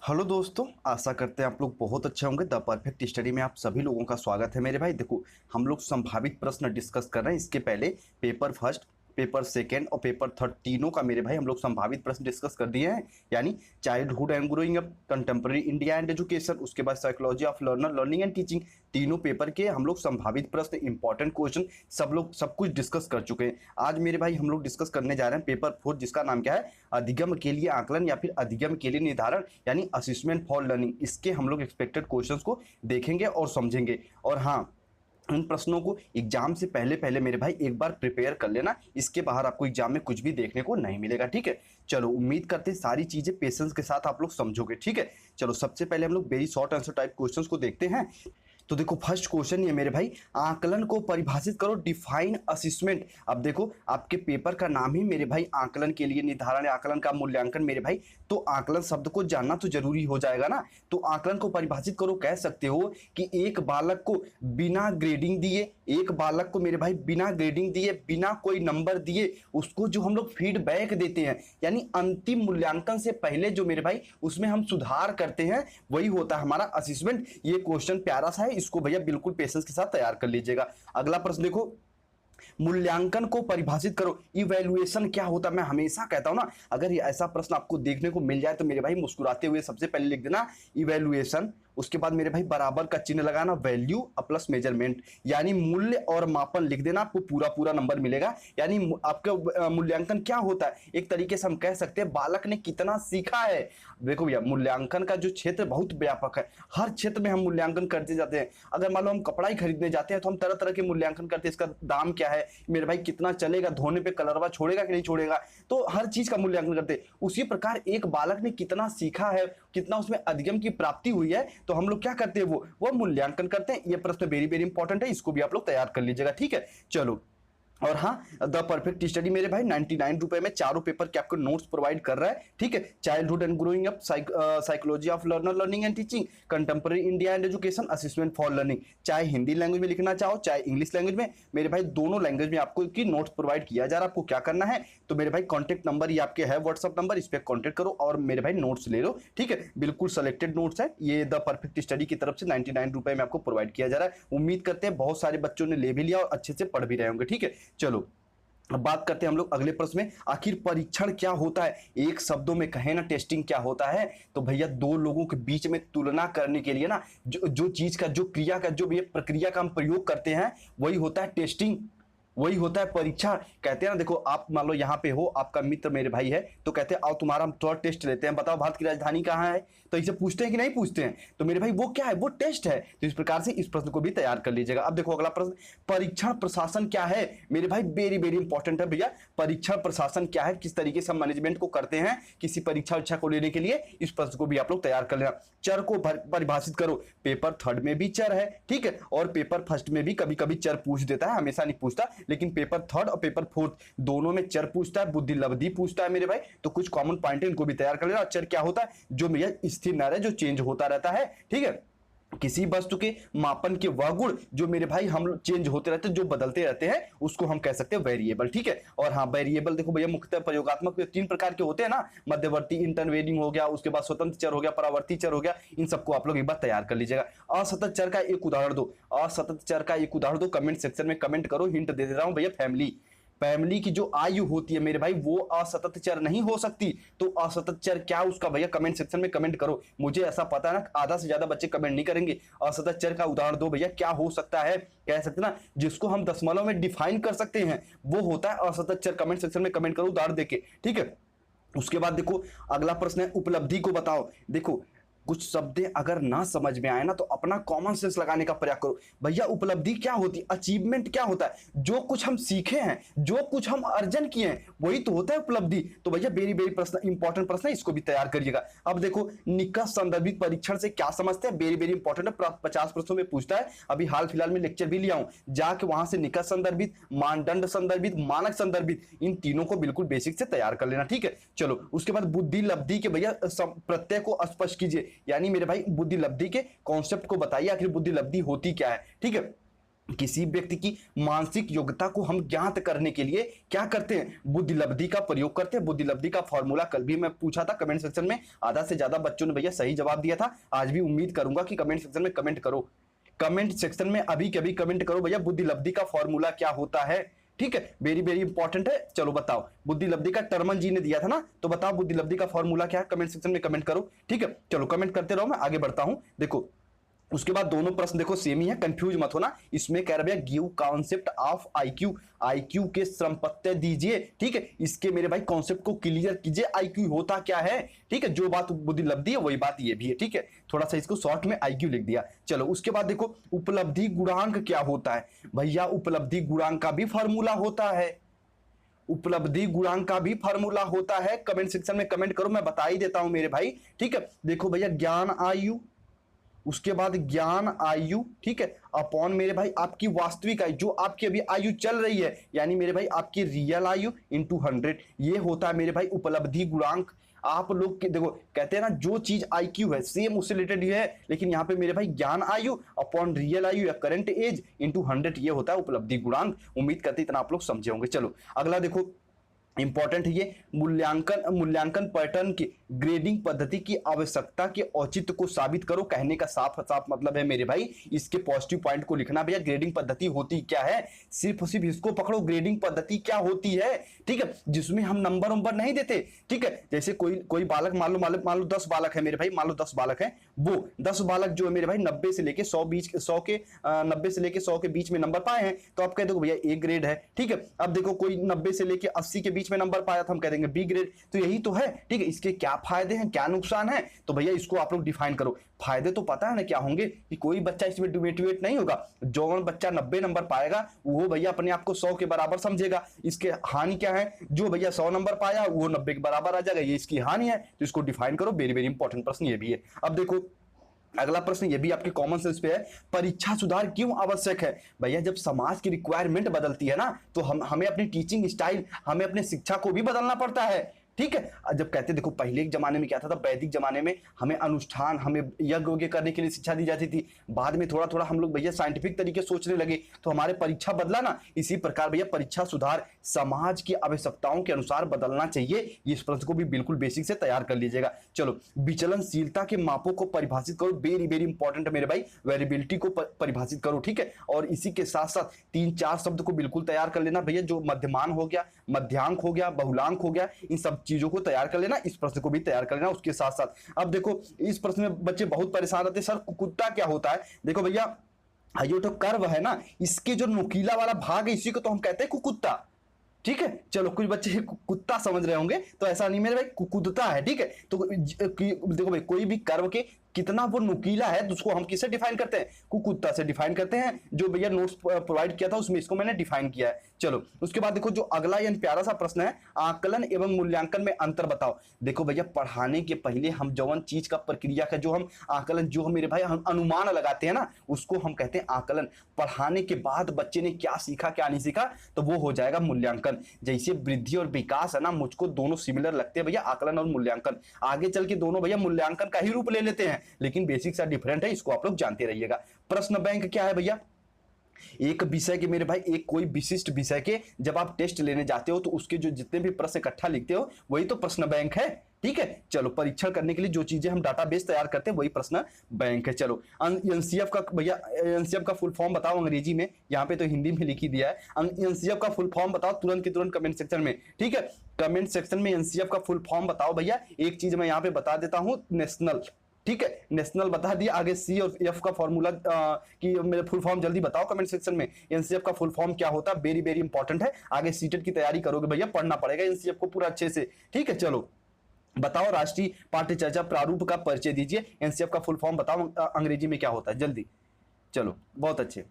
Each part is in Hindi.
हेलो दोस्तों, आशा करते हैं आप लोग बहुत अच्छे होंगे। द परफेक्ट स्टडी में आप सभी लोगों का स्वागत है मेरे भाई। देखो, हम लोग संभावित प्रश्न डिस्कस कर रहे हैं। इसके पहले पेपर फर्स्ट, पेपर सेकेंड और पेपर थर्ड तीनों का मेरे भाई हम लोग संभावित प्रश्न डिस्कस कर दिए हैं। यानी childhood and growing up, contemporary India and education, उसके बाद psychology of learner, learning and teaching, तीनों पेपर के हम लोग संभावित प्रश्न, इंपॉर्टेंट क्वेश्चन सब कुछ डिस्कस कर चुके हैं। आज मेरे भाई हम लोग डिस्कस करने जा रहे हैं पेपर फोर्थ, जिसका नाम क्या है, अधिगम के लिए आकलन या फिर अधिगम के लिए निर्धारण, यानी असेसमेंट फॉर लर्निंग। इसके हम लोग एक्सपेक्टेड क्वेश्चंस को देखेंगे और समझेंगे। और हाँ, इन प्रश्नों को एग्जाम से पहले पहले मेरे भाई एक बार प्रिपेयर कर लेना। इसके बाहर आपको एग्जाम में कुछ भी देखने को नहीं मिलेगा। ठीक है, चलो उम्मीद करते हैं सारी चीजें पेशेंस के साथ आप लोग समझोगे। ठीक है, चलो सबसे पहले हम लोग very short answer type questions को देखते हैं। तो देखो, फर्स्ट क्वेश्चन ये मेरे भाई, आकलन को परिभाषित करो, डिफाइन असेसमेंट। अब देखो, आपके पेपर का नाम ही मेरे भाई आकलन के लिए निर्धारण, आकलन का मूल्यांकन मेरे भाई, तो आकलन शब्द को जानना तो जरूरी हो जाएगा ना। तो आकलन को परिभाषित करो, कह सकते हो कि एक बालक को बिना ग्रेडिंग दिए, एक बालक को मेरे भाई बिना ग्रेडिंग दिए, बिना कोई नंबर दिए, उसको जो हम लोग फीडबैक देते हैं, यानी अंतिम मूल्यांकन से पहले जो मेरे भाई उसमें हम सुधार करते हैं, वही होता है हमारा असेसमेंट। ये क्वेश्चन प्यारा सा है, इसको भैया बिल्कुल पेशेंस के साथ तैयार कर लीजिएगा। अगला प्रश्न देखो, मूल्यांकन को परिभाषित करो, इवैल्यूएशन क्या होता है। मैं हमेशा कहता हूं ना, अगर ऐसा प्रश्न आपको देखने को मिल जाए तो मेरे भाई मुस्कुराते हुए सबसे पहले लिख देना इवैल्यूएशन, उसके बाद मेरे भाई बराबर का चिन्ह लगाना, वैल्यू प्लस मेजरमेंट, यानी मूल्य और मापन लिख देना, आपको पूरा पूरा नंबर मिलेगा। यानी आपका मूल्यांकन क्या होता है, एक तरीके से हम कह सकते हैं बालक ने कितना सीखा है। देखो भैया, मूल्यांकन का जो क्षेत्र बहुत व्यापक है, हर क्षेत्र में हम मूल्यांकन करते जाते हैं। अगर मान लो हम कपड़ा ही खरीदने जाते हैं तो हम तरह तरह के मूल्यांकन करते हैं, इसका दाम क्या है मेरे भाई, कितना चलेगा, धोने पे कलरवा छोड़ेगा कि नहीं छोड़ेगा, तो हर चीज का मूल्यांकन करते हैं। उसी प्रकार एक बालक ने कितना सीखा है, कितना उसमें अधिगम की प्राप्ति हुई है, तो हम लोग क्या करते हैं, वो मूल्यांकन करते हैं। ये प्रश्न वेरी वेरी इंपॉर्टेंट है, इसको भी आप लोग तैयार कर लीजिएगा। ठीक है, चलो। और हाँ, द परफेक्ट स्टडी मेरे भाई 99 रुपए में चारों पेपर के आपको नोट्स प्रोवाइड कर रहा है। ठीक है, childhood and growing up, psychology of learner, learning and teaching, contemporary India and education, assessment for learning. चाहे हिंदी लैंग्वेज में लिखना चाहो, चाहे इंग्लिश लैंग्वेज में, मेरे भाई दोनों लैंग्वेज में आपको की नोट्स प्रोवाइड किया जा रहा है। आपको क्या करना है, तो मेरे भाई कॉन्टेक्ट नंबर ये आपके है, व्हाट्सअप नंबर, इस पर कॉन्टेक्ट करो और मेरे भाई नोट्स ले लो। ठीक है, बिल्कुल सेलेक्टेड नोट्स है, ये द परफेक्ट स्टडी की तरफ से 99 रुपए में आपको प्रोवाइड किया जा रहा है। उम्मीद करते हैं बहुत सारे बच्चों ने ले भी लिया और अच्छे से पढ़ भी रहे होंगे। ठीक है, चलो अब बात करते हैं हम लोग अगले प्रश्न में, आखिर परीक्षण क्या होता है। एक शब्दों में कहें ना, टेस्टिंग क्या होता है, तो भैया दो लोगों के बीच में तुलना करने के लिए ना, जो चीज का, जो क्रिया का, जो ये प्रक्रिया का हम प्रयोग करते हैं, वही होता है टेस्टिंग, वही होता है परीक्षा। कहते हैं ना, देखो आप मान लो यहाँ पे हो, आपका मित्र मेरे भाई है, तो कहते हैं आओ तुम्हारा हम थोड़ा टेस्ट लेते हैं, बताओ भारत की राजधानी कहाँ है, तो इसे पूछते हैं कि नहीं पूछते हैं, तो मेरे भाई वो क्या है, वो टेस्ट है। तो इस प्रकार से इस प्रश्न को भी तैयार कर लीजिएगा। अब देखो अगला प्रश्न, परीक्षण प्रशासन क्या है। मेरे भाई वेरी वेरी इंपॉर्टेंट है भैया, परीक्षण प्रशासन क्या है, किस तरीके से हम मैनेजमेंट को करते हैं किसी परीक्षा उच्छा को लेने के लिए, इस प्रश्न को भी आप लोग तैयार कर लेना। चर को परिभाषित करो, पेपर थर्ड में भी चर है, ठीक है, और पेपर फर्स्ट में भी कभी कभी चर पूछ देता है, हमेशा नहीं पूछता, लेकिन पेपर थर्ड और पेपर फोर्थ दोनों में चर पूछता है, बुद्धि लब्धि पूछता है मेरे भाई। तो कुछ कॉमन पॉइंट इनको भी तैयार कर लेना। चर क्या होता है, जो भैया स्थिर न रहे, जो चेंज होता रहता है। ठीक है, किसी वस्तु के मापन के वह गुण जो मेरे भाई हम लोग चेंज होते रहते हैं, जो बदलते रहते हैं, उसको हम कह सकते हैं वेरिएबल। ठीक है, और हाँ, वेरिएबल देखो भैया मुख्यतः प्रयोगात्मक तीन प्रकार के होते हैं ना, मध्यवर्ती इंटरवेनिंग हो गया, उसके बाद स्वतंत्र चर हो गया, परावर्ती चर हो गया, इन सबको आप लोग एक बार तैयार कर लीजिएगा। असतत चर का एक उदाहरण दो, असतत चर का एक उदाहरण दो, कमेंट सेक्शन में कमेंट करो। हिंट दे दे रहा हूं भैया, फैमिली, फैमिली की जो आयु होती है मेरे भाई, वो असतत चर नहीं हो सकती। तो असतत चर क्या उसका भैया कमेंट सेक्शन में कमेंट करो। मुझे ऐसा पता है ना, आधा से ज्यादा बच्चे कमेंट नहीं करेंगे। असतत चर का उदाहरण दो भैया, क्या हो सकता है, कह सकते ना, जिसको हम दशमलव में डिफाइन कर सकते हैं, वो होता है असतत चर। कमेंट सेक्शन में कमेंट करो उदाहरण देके। ठीक है, उसके बाद देखो अगला प्रश्न है, उपलब्धि को बताओ। देखो कुछ शब्द अगर ना समझ में आए ना, तो अपना कॉमन सेंस लगाने का प्रयास करो। भैया उपलब्धि क्या होती है, अचीवमेंट क्या होता है, जो कुछ हम सीखे हैं, जो कुछ हम अर्जन किए हैं, वही तो होता है उपलब्धि। तो भैया वेरी वेरी प्रश्न, इंपॉर्टेंट प्रश्न है, इसको भी तैयार करिएगा। अब देखो, निकट संदर्भित परीक्षण से क्या समझते हैं, वेरी वेरी इंपॉर्टेंट है, 50 प्रश्नों में पूछता है। अभी हाल फिलहाल में लेक्चर भी लिया हूं, जाके वहां से निकट संदर्भित, मानदंड संदर्भित, मानक संदर्भित, इन तीनों को बिल्कुल बेसिक से तैयार कर लेना। ठीक है, चलो उसके बाद बुद्धि लब्धि के भैया प्रत्यय को स्पष्ट कीजिए, यानी मेरे भाई बुद्धि लब्धि के कॉन्सेप्ट को बताइए, आखिर बुद्धि लब्धि होती क्या है। ठीक है, किसी व्यक्ति की मानसिक योग्यता को हम ज्ञात करने के लिए क्या करते हैं, बुद्धिलब्धि का प्रयोग करते हैं। बुद्धिलब्धि का फॉर्मूला कल भी मैं पूछा था कमेंट सेक्शन में, आधा से ज्यादा बच्चों ने भैया सही जवाब दिया था। आज भी उम्मीद करूंगा कि कमेंट सेक्शन में कमेंट करो, कमेंट सेक्शन में अभी कभी कमेंट करो भैया बुद्धिलब्धि का फॉर्मूला क्या होता है। ठीक है, वेरी वेरी इंपॉर्टेंट है। चलो बताओ, बुद्धिलब्धि का टर्मन जी ने दिया था ना, तो बताओ बुद्धिलब्धि का फॉर्मूला क्या है, कमेंट सेक्शन में कमेंट करो। ठीक है, चलो कमेंट करते रहो, मैं आगे बढ़ता हूं। देखो उसके बाद दोनों प्रश्न देखो सेम ही है, कंफ्यूज मत होना। इसमें कह रहा है give concept of IQ, IQ के संपत्ति दीजिए। ठीक है, इसके मेरे भाई कॉन्सेप्ट को क्लियर कीजिए, आईक्यू होता क्या है। ठीक है, जो बात बुद्धिलब्धि है वही बात ये भी है। ठीक है, थोड़ा सा इसको शॉर्ट में आईक्यू लिख दिया। चलो उसके बाद देखो उपलब्धि गुणांक क्या होता है। भैया उपलब्धि गुणांक का भी फॉर्मूला होता है, उपलब्धि गुणांक का भी फॉर्मूला होता है। कमेंट सेक्शन में कमेंट करो, मैं बता ही देता हूं मेरे भाई। ठीक है, देखो भैया ज्ञान आयु, उसके बाद ज्ञान आयु, ठीक है, अपॉन मेरे भाई आपकी वास्तविक आयु, जो आपकी अभी आयु चल रही है, यानी मेरे भाई आपकी रियल आयु इंटू 100, ये होता है मेरे भाई उपलब्धि गुणांक। आप लोग के देखो कहते हैं ना जो चीज आईक्यू है सेम उससे रिलेटेड है, लेकिन यहाँ पे मेरे भाई ज्ञान आयु अपॉन रियल आयु या करंट एज इंटू 100, ये होता है उपलब्धि गुणांक। उम्मीद करते इतना आप लोग समझे होंगे। चलो अगला देखो इंपॉर्टेंट है ये, मूल्यांकन पैटर्न की ग्रेडिंग पद्धति की आवश्यकता के औचित्य को साबित करो। कहने का साफ साफ मतलब है मेरे भाई इसके पॉजिटिव पॉइंट को लिखना। भैया ग्रेडिंग पद्धति होती क्या है, सिर्फ इसको पकड़ो, ग्रेडिंग पद्धति क्या होती है। ठीक है, जिसमें हम नंबर नहीं देते। ठीक है, जैसे कोई बालक मान लो 10 बालक है मेरे भाई, मान लो 10 बालक है, वो 10 बालक जो है मेरे भाई 90 से लेके 100 के बीच में नंबर पाए हैं, तो आप कह दो भैया ए ग्रेड है। ठीक है, अब देखो कोई 90 से लेके 80 के बीच में नंबर पाया तो हम कह देंगे बी ग्रेड। तो यही तो है। ठीक है, इसके क्या फायदे हैं क्या नुकसान है, तो भैया इसको आप लोग डिफाइन करो। फायदे तो पता है ना क्या होंगे, कि कोई बच्चा इसमें डिमोटिवेट नहीं होगा। जो बच्चा 90 नंबर पाएगा वो भैया अपने आप को 100 के बराबर समझेगा। इसके हानि क्या है, जो भैया 100 नंबर पाया वो 90 के बराबर आ जाएगा, ये इसकी हानि है। तो इसको डिफाइन करो, वेरी वेरी इंपॉर्टेंट प्रश्न ये भी है। अब देखो अगला प्रश्न ये भी आपके कॉमन सेंस पे है, परीक्षा सुधार क्यों आवश्यक है। भैया जब समाज की रिक्वायरमेंट बदलती है ना, तो हमें अपनी टीचिंग स्टाइल, हमें अपने शिक्षा को भी बदलना पड़ता है। ठीक है, जब कहते देखो पहले के जमाने में क्या था, वैदिक जमाने में हमें अनुष्ठान, हमें यज्ञ करने के लिए शिक्षा दी जाती थी। बाद में थोड़ा थोड़ा हम लोग भैया साइंटिफिक तरीके सोचने लगे, तो हमारे परीक्षा बदला ना। इसी प्रकार भैया परीक्षा सुधार समाज की आवश्यकताओं के अनुसार बदलना चाहिए। इस प्रश्न को भी बिल्कुल बेसिक से तैयार कर लीजिएगा। चलो विचलनशीलता के मापों को परिभाषित करो, वेरी वेरी इंपॉर्टेंट है मेरे भाई, वेरिएबिलिटी को परिभाषित करो। ठीक है, और इसी के साथ साथ 3-4 शब्द को बिल्कुल तैयार कर लेना भैया, जो मध्यमान हो गया, मध्यांक हो गया, बहुलांक हो गया, इन सब चीजों को तैयार कर लेना। इस प्रश्न को भी तैयार कर लेना उसके साथ साथ। अब देखो इस प्रश्न में बच्चे बहुत परेशान रहते हैं, सर कुकुत्ता क्या होता है। देखो भैया ये तो कर्व है ना, इसके जो नुकीला वाला भाग है इसी को तो हम कहते हैं कुकुत्ता। ठीक है, चलो कुछ बच्चे कुत्ता समझ रहे होंगे, तो ऐसा नहीं मेरे भाई कुकुत्ता है। ठीक है, तो देखो भाई कोई भी कर्व के कितना वो नुकीला है तो उसको हम किससे डिफाइन करते हैं, कुकुत्ता से डिफाइन करते हैं। जो भैया नोट्स प्रोवाइड किया था उसमें इसको मैंने डिफाइन किया है। चलो उसके बाद देखो जो अगला यानी प्यारा सा प्रश्न है, आकलन एवं मूल्यांकन में अंतर बताओ। देखो भैया पढ़ाने के पहले हम जौन चीज का प्रक्रिया का जो हम आकलन, जो हम मेरे भाई हम अनुमान लगाते हैं ना, उसको हम कहते हैं आकलन। पढ़ाने के बाद बच्चे ने क्या सीखा क्या नहीं सीखा, तो वो हो जाएगा मूल्यांकन। जैसे वृद्धि और विकास है ना, मुझको दोनों सिमिलर लगते हैं भैया, आकलन और मूल्यांकन। आगे चल के दोनों भैया मूल्यांकन का ही रूप ले लेते हैं, लेकिन बेसिक सा डिफरेंट है, इसको आप लोग जानते रहिएगा। प्रश्न बैंक क्या है भैया, एक विषय के मेरे भाई, एक कोई विशिष्ट विषय के जब आप टेस्ट लेने जाते हो तो उसके जो जितने भी प्रश्न इकट्ठा लिखते हो वही तो प्रश्न बैंक है। ठीक है, चलो परीक्षण करने के लिए जो चीजें हम डाटाबेस तैयार करते हैं वही प्रश्न बैंक है। चलो एनसीएफ का भैया, एनसीएफ का फुल फॉर्म बताओ अंग्रेजी में, यहाँ पे तो हिंदी में लिखी दिया है। एनसीएफ का फुल फॉर्म बताओ तुरंत के तुरंत कमेंट सेक्शन में। ठीक है, कमेंट सेक्शन में एनसीएफ का फुल फॉर्म बताओ भैया। एक चीज मैं यहाँ पे बता देता हूँ, नेशनल। ठीक है, नेशनल बता दिया, आगे सी और एफ का फॉर्मूला की मेरे फुल फॉर्म जल्दी बताओ कमेंट सेक्शन में। एनसीएफ का फुल फॉर्म क्या होता है, वेरी वेरी इंपॉर्टेंट है, आगे सीटेट की तैयारी करोगे भैया, पढ़ना पड़ेगा एनसीएफ को पूरा अच्छे से। ठीक है, चलो बताओ राष्ट्रीय पाठ्य चर्चा प्रारूप का परिचय दीजिए। एनसीएफ का फुल फॉर्म बताओ अंग्रेजी में क्या होता है, जल्दी। चलो बहुत अच्छे,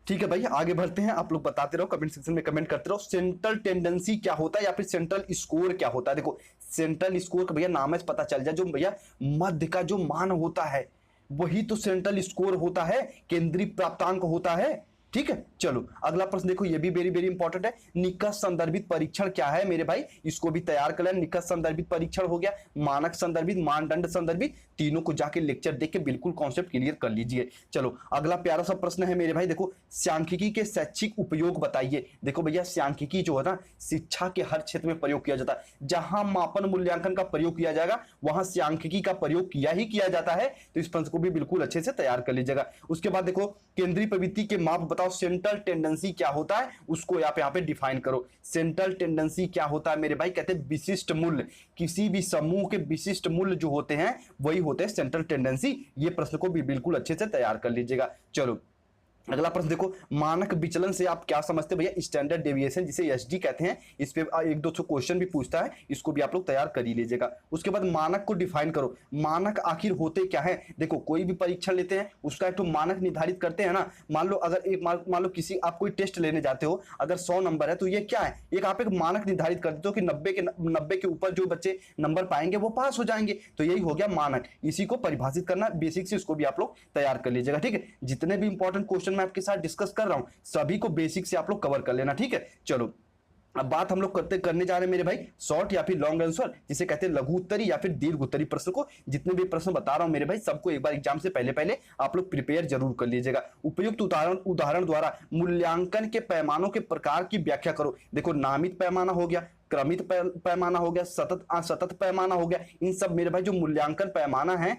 ठीक है भाई आगे बढ़ते हैं। आप लोग बताते रहो, कमेंट सेक्शन में कमेंट करते रहो। सेंट्रल टेंडेंसी क्या होता है या फिर सेंट्रल स्कोर क्या होता है। देखो सेंट्रल स्कोर का भैया नाम से पता चल जाए, जो भैया मध्य का जो मान होता है वही तो सेंट्रल स्कोर होता है, केंद्रीय प्राप्तांक होता है। ठीक है। चलो अगला प्रश्न देखो, ये भी वेरी वेरी इंपॉर्टेंट है। निकट संदर्भित परीक्षण क्या है मेरे भाई, इसको भी तैयार कर लेना। निकट संदर्भित परीक्षण हो गया, मानक संदर्भित, मानदंड संदर्भित, तीनों को जाके लेक्चर देख के बिल्कुल कॉन्सेप्ट क्लियर कर लीजिए। चलो अगला प्यारा सा प्रश्न है मेरे भाई, देखो सांख्यिकी के शैक्षिक उपयोग बताइए। देखो भैया सांख्यिकी जो है ना, शिक्षा के हर क्षेत्र में प्रयोग किया जाता है। जहां मापन मूल्यांकन का प्रयोग किया जाएगा वहां सांख्यिकी का प्रयोग किया ही किया जाता है। तो इस प्रश्न को भी बिल्कुल अच्छे से तैयार कर लीजिएगा। उसके बाद देखो केंद्रीय प्रवृत्ति के माप बताओ, सेंट्रल टेंडेंसी क्या होता है उसको यहाँ पे डिफाइन करो। सेंट्रल टेंडेंसी क्या होता है मेरे भाई, कहते हैं विशिष्ट मूल्य, किसी भी समूह के विशिष्ट मूल्य जो होते हैं वही होते हैं सेंट्रल टेंडेंसी। ये प्रश्न को भी बिल्कुल अच्छे से तैयार कर लीजिएगा। चलो अगला प्रश्न देखो, मानक विचलन से आप क्या समझते हैं भैया, स्टैंडर्ड डेविएशन जिसे एसडी कहते हैं। इस पे एक दो क्वेश्चन भी पूछता है, इसको भी आप लोग तैयार कर ही लीजिएगा। उसके बाद मानक को डिफाइन करो, मानक आखिर होते क्या है। देखो कोई भी परीक्षण लेते हैं उसका एक तो मानक निर्धारित करते हैं ना। मान लो अगर एक मान लो किसी आप कोई टेस्ट लेने जाते हो, अगर 100 नंबर है तो ये क्या है, एक आप एक मानक निर्धारित कर देते हो कि 90 के ऊपर जो बच्चे नंबर पाएंगे वो पास हो जाएंगे। तो यही हो गया मानक, इसी को परिभाषित करना बेसिक से, इसको भी आप लोग तैयार कर लीजिएगा। ठीक है, जितने भी इंपॉर्टेंट क्वेश्चन मैं आपके साथ डिस्कस कर रहा हूं सभी को बेसिक से आप लोग कवर कर लेना। ठीक है, चलो अब बात हम लोग करने जा रहे हैं मेरे भाई शॉर्ट या फिर लॉन्ग आंसर, जिसे कहते हैं लघु उत्तरी या फिर दीर्घ उत्तरी प्रश्न को। जितने भी प्रश्न बता रहा हूं मेरे भाई सबको एक बार एग्जाम से पहले आप लोग प्रिपेयर जरूर कर लीजिएगा। उपयुक्त उदाहरण द्वारा मूल्यांकन के पैमानों के प्रकार की व्याख्या करो। देखो नामित पैमाना हो गया, क्रमित पैमाना हो गया, सतत पैमाना हो गया। इन सब मेरे भाई जो मूल्यांकन पैमाना है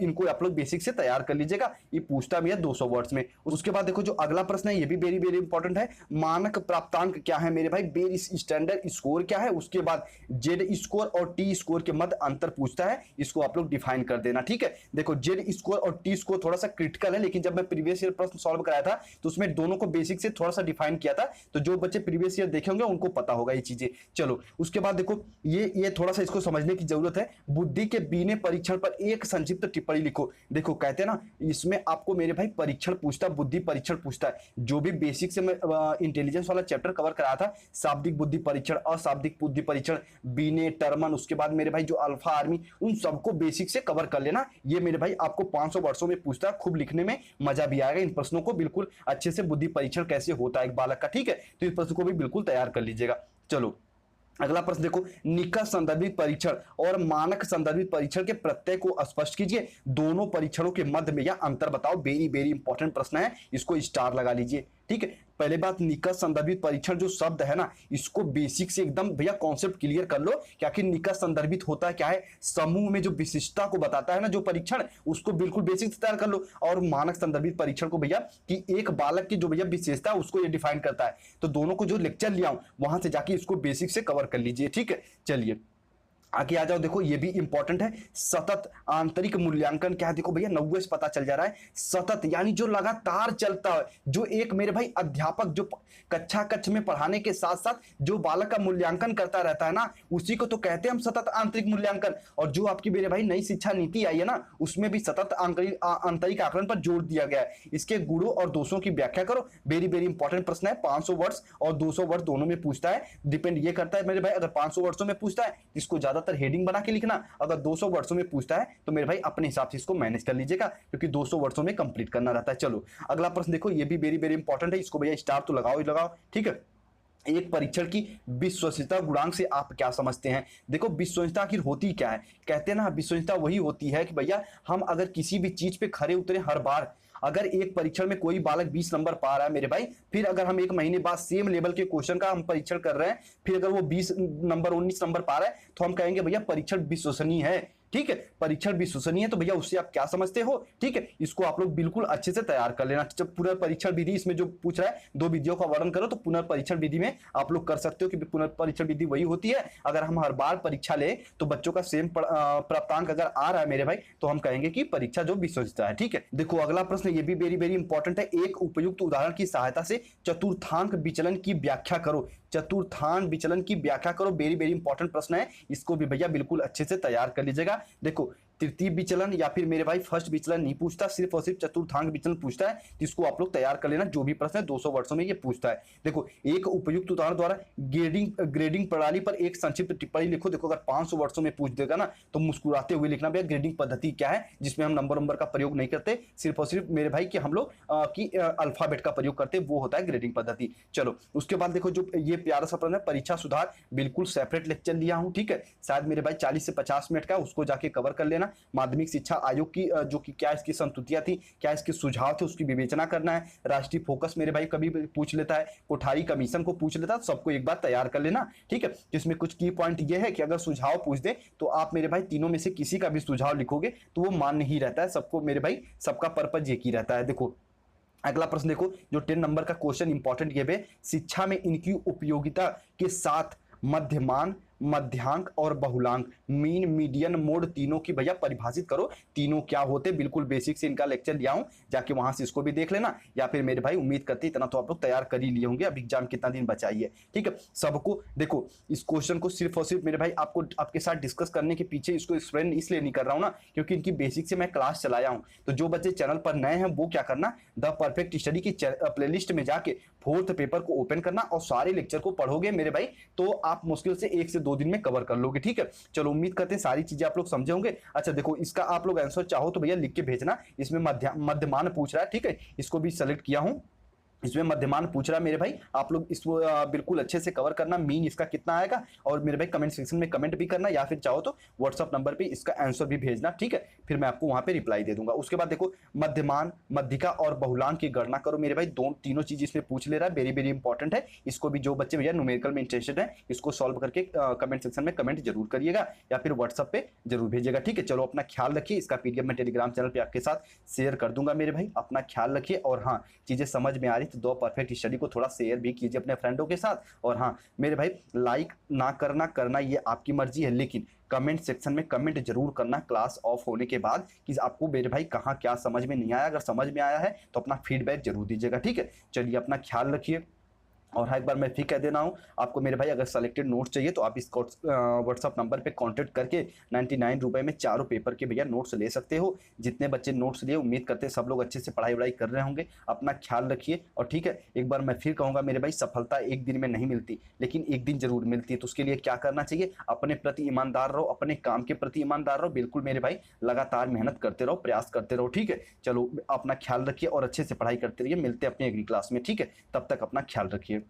इनको आप लोग बेसिक से तैयार कर लीजिएगा। ये पूछता भी है 200 वर्ड्स में। उसके बाद देखो जो अगला प्रश्न है ये भी वेरी वेरी इंपॉर्टेंट है। मानक प्राप्तांक क्या है मेरे भाई, बेस स्टैंडर्ड स्कोर क्या है। उसके बाद जेड स्कोर और टी स्कोर के मध्य अंतर पूछता है, इसको आप लोग डिफाइन कर देना। ठीक है, देखो जेड स्कोर और टी स्कोर थोड़ा सा क्रिटिकल है, लेकिन जब मैं प्रीवियस ईयर प्रश्न सॉल्व कराया था तो उसमें दोनों को बेसिक से थोड़ा सा डिफाइन किया था। तो जो बच्चे प्रीवियस ईयर देखे होंगे उनको पता होगा ये चीजें। चलो उसके बाद देखो ये थोड़ा सा इसको समझने की जरूरत है। बुद्धि के बीने परीक्षण पर एक संक्षिप्त टिप्पणी लिखो। देखो कहते हैं ना इसमें आपको मेरे भाई परीक्षण पूछता है, बुद्धि परीक्षण पूछता है। जो भी बेसिक से मैं इंटेलिजेंस वाला चैप्टर कवर कराया था, शाब्दिक बुद्धि परीक्षण, अशाब्दिक बुद्धि परीक्षण, बीने, टर्मन, उसके बाद मेरे भाई जो अल्फा आर्मी, उन सबको बेसिक से कवर कर लेना। ये मेरे भाई आपको 500 वर्षों में पूछता है, खूब लिखने में मजा भी आएगा। इन प्रश्नों को बिल्कुल अच्छे से, बुद्धि परीक्षण कैसे होता है एक बालक का, ठीक है, तो इस प्रश्न को भी बिल्कुल तैयार कर लीजिएगा। चलो अगला प्रश्न देखो, निकट संदर्भित परीक्षण और मानक संदर्भित परीक्षण के प्रत्यय को स्पष्ट कीजिए। दोनों परीक्षणों के मध्य में यह अंतर बताओ। वेरी वेरी इंपॉर्टेंट प्रश्न है, इसको स्टार लगा लीजिए। ठीक है, पहले बात निकट संदर्भित परीक्षण जो शब्द है ना, इसको बेसिक से एकदम भैया कॉन्सेप्ट क्लियर कर लो कि आखिर निकट संदर्भित होता है क्या है। समूह में जो विशिष्टता को बताता है ना जो परीक्षण, उसको बिल्कुल बेसिक से तैयार कर लो। और मानक संदर्भित परीक्षण को भैया कि एक बालक की जो भैया विशेषता है उसको ये डिफाइन करता है। तो दोनों को जो लेक्चर लिया हूं वहां से जाके इसको बेसिक से कवर कर लीजिए। ठीक है, चलिए आगे आ जाओ। देखो ये भी इंपॉर्टेंट है, सतत आंतरिक मूल्यांकन क्या है। देखो भैया 90 से पता चल जा रहा है, सतत यानी जो लगातार चलता है, जो एक मेरे भाई अध्यापक जो कक्षा में पढ़ाने के साथ साथ जो बालक का मूल्यांकन करता रहता है ना, उसी को तो कहते हैं हम सतत आंतरिक मूल्यांकन। और जो आपकी मेरे भाई नई शिक्षा नीति आई है ना, उसमें भी सतत आंतरिक आकलन पर जोर दिया गया है। इसके गुणों और दोषों की व्याख्या करो। वेरी वेरी इंपॉर्टेंट प्रश्न है, 500 वर्ड्स और 200 वर्ड्स दोनों में पूछता है। डिपेंड ये करता है मेरे भाई, अगर 500 वर्ड्सों में पूछता है इसको ज्यादा हेडिंग बना के लिखना, अगर 200 वर्षों में पूछता है तो मेरे भाई अपने हिसाब से इसको मैनेज कर लीजिएगा, क्योंकि 200 वर्षों में कंप्लीट करना रहता है। चलो अगला प्रश्न देखो, ये भी वेरी वेरी इंपॉर्टेंट है, इसको भैया स्टार तो लगाओ ही लगाओ। ठीक है, एक परीक्षण की विश्वसनीयता गुणांक से आप क्या समझते हैं। देखो विश्वसनीयता आखिर होती क्या है, कहते हैं ना विश्वसनीयता वही होती है कि भैया हम अगर किसी भी चीज पे खरे उतरे हर बार, अगर एक परीक्षण में कोई बालक 20 नंबर पा रहा है मेरे भाई, फिर अगर हम एक महीने बाद सेम लेवल के क्वेश्चन का हम परीक्षण कर रहे हैं, फिर अगर वो 20 नंबर 19 नंबर पा रहा है, तो हम कहेंगे भैया परीक्षण विश्वसनीय है। ठीक है, परीक्षण विश्वसनीय है, तो भैया उससे आप क्या समझते हो। ठीक है, इसको आप लोग बिल्कुल अच्छे से तैयार कर लेना। जब पुनर्परीक्षण विधि इसमें जो पूछ रहा है, 2 विधियों का वर्णन करो, तो पुनर्परीक्षण विधि में आप लोग कर सकते हो कि पुनर्परीक्षण विधि वही होती है, अगर हम हर बार परीक्षा ले तो बच्चों का सेम प्राप्तांक अगर आ रहा है मेरे भाई, तो हम कहेंगे कि परीक्षा जो विश्वसनीयता है। ठीक है, देखो अगला प्रश्न ये भी वेरी वेरी इंपॉर्टेंट है। एक उपयुक्त उदाहरण की सहायता से चतुर्थांक विचलन की व्याख्या करो। चतुर्थांक विचलन की व्याख्या करो, वेरी वेरी इंपॉर्टेंट प्रश्न है, इसको भी भैया बिल्कुल अच्छे से तैयार कर लीजिएगा। देखो तृतीय विचलन या फिर मेरे भाई फर्स्ट विचलन नहीं पूछता, सिर्फ और सिर्फ चतुर्थांक विचलन पूछता है, जिसको आप लोग तैयार कर लेना। जो भी प्रश्न है 200 वर्षों में ये पूछता है। देखो एक उपयुक्त उदाहरण द्वारा ग्रेडिंग प्रणाली पर एक संक्षिप्त टिप्पणी लिखो। देखो अगर 500 वर्षों में पूछ देगा ना तो मुस्कुराते हुए लिखना भैया ग्रेडिंग पद्धति क्या है, जिसमें हम नंबर का प्रयोग नहीं करते, सिर्फ और सिर्फ मेरे भाई कि हम लोग की अल्फाबेट का प्रयोग करते, वो होता है ग्रेडिंग पद्धति। चलो उसके बाद देखो जो ये प्यारा सा प्रश्न है, परीक्षा सुधार, बिल्कुल सेपरेट लेक्चर लिया हूं, ठीक है, शायद मेरे भाई 40 से 50 मिनट का, उसको जाके कवर कर लेना। माध्यमिक शिक्षा आयोग की जो कि क्या इसकी संस्तुतियां थी, क्या इसके सुझाव थे, उसकी विवेचना करना है। राष्ट्रीय फोकस मेरे भाई कभी पूछ लेता है, कोठारी कमीशन को पूछ लेता है, सबको एक बार तैयार कर लेना, ठीक है। जिसमें कुछ की पॉइंट ये है कि अगर सुझाव पूछ दे तो आप मेरे भाई तीनों में से किसी का भी सुझाव लिखोगे तो वो मान्य ही रहता है, सबको मेरे भाई सबका पर्पज एक ही रहता है। देखो अगला प्रश्न देखो, जो 10 नंबर का क्वेश्चन इंपॉर्टेंट ये है, शिक्षा में इनकी उपयोगिता के साथ मध्यमान, मध्यांक और बहुलांक, मीन, मीडियन, मोड तीनों की भैया परिभाषित करो। तीनों क्या होते, बिल्कुल बेसिक से इनका लेक्चर लिया हूं, जाके वहां से इसको भी देख लेना। या फिर मेरे भाई उम्मीद करते इतना तो आप लोग तैयार कर ही लिए होंगे, अब एग्जाम कितना दिन बचा ही है, ठीक है। सबको देखो इस क्वेश्चन को सिर्फ और सिर्फ मेरे भाई आपको आपके साथ डिस्कस करने के पीछे इसको एक्सप्लेन इसलिए नहीं कर रहा हूं ना, क्योंकि इनकी बेसिक से मैं क्लास चलाया हूं। तो जो बच्चे चैनल पर नए हैं वो क्या करना, द परफेक्ट स्टडी की प्लेलिस्ट में जाके 4th पेपर को ओपन करना और सारे लेक्चर को पढ़ोगे मेरे भाई, तो आप मुश्किल से 1 से 2 दिन में कवर कर लोगे, ठीक है। चलो उम्मीद करते हैं सारी चीजें आप लोग समझे होंगे। अच्छा देखो इसका आप लोग आंसर चाहो तो भैया लिख के भेजना। इसमें मध्यमान पूछ रहा है, ठीक है, इसको भी सेलेक्ट किया हूं। इसमें मध्यमान पूछ रहा है मेरे भाई, आप लोग इसको बिल्कुल अच्छे से कवर करना। मीन इसका कितना आएगा, और मेरे भाई कमेंट सेक्शन में कमेंट भी करना, या फिर चाहो तो व्हाट्सअप नंबर पे इसका आंसर भी भेजना, ठीक है, फिर मैं आपको वहां पे रिप्लाई दे दूंगा। उसके बाद देखो मध्यमान, मध्यिका और बहुलांक की गणना करो मेरे भाई, तीनों चीज इसमें पूछ ले रहा है, वेरी वेरी इंपॉर्टेंट है। इसको भी जो बच्चे भैया न्यूमेरिकल में इंटरेस्टेड है इसको सॉल्व करके कमेंट सेक्शन में कमेंट जरूर करिएगा, या फिर व्हाट्सअप पे जरूर भेजिएगा, ठीक है। चलो अपना ख्याल रखिए, इसका पीडीएफ मैं टेलीग्राम चैनल पे आपके साथ शेयर कर दूंगा मेरे भाई, अपना ख्याल रखिए। और हाँ चीजें समझ में आ रही तो दो परफेक्ट स्टडी को थोड़ा शेयर भी कीजिए अपने फ्रेंडों के साथ। और हाँ मेरे भाई लाइक ना करना ये आपकी मर्जी है, लेकिन कमेंट सेक्शन में कमेंट जरूर करना क्लास ऑफ होने के बाद कि आपको मेरे भाई कहाँ क्या समझ में नहीं आया। अगर समझ में आया है तो अपना फीडबैक जरूर दीजिएगा, ठीक है। चलिए अपना ख्याल रखिए। और हाँ एक बार मैं फिर कह देना हूँ आपको मेरे भाई, अगर सेलेक्टेड नोट्स चाहिए तो आप इस व्हाट्सअप नंबर पे कांटेक्ट करके 99 रुपये में चारों पेपर के भैया नोट्स ले सकते हो। जितने बच्चे नोट्स लिए उम्मीद करते हैं सब लोग अच्छे से पढ़ाई वढ़ाई कर रहे होंगे। अपना ख्याल रखिए, और ठीक है एक बार मैं फिर कहूँगा मेरे भाई, सफलता एक दिन में नहीं मिलती लेकिन एक दिन जरूर मिलती है। तो उसके लिए क्या करना चाहिए, अपने प्रति ईमानदार रहो, अपने काम के प्रति ईमानदार रहो, बिल्कुल मेरे भाई लगातार मेहनत करते रहो, प्रयास करते रहो, ठीक है। चलो अपना ख्याल रखिए और अच्छे से पढ़ाई करते रहिए, मिलते हैं अपनी अगली क्लास में, ठीक है। तब तक अपना ख्याल रखिए।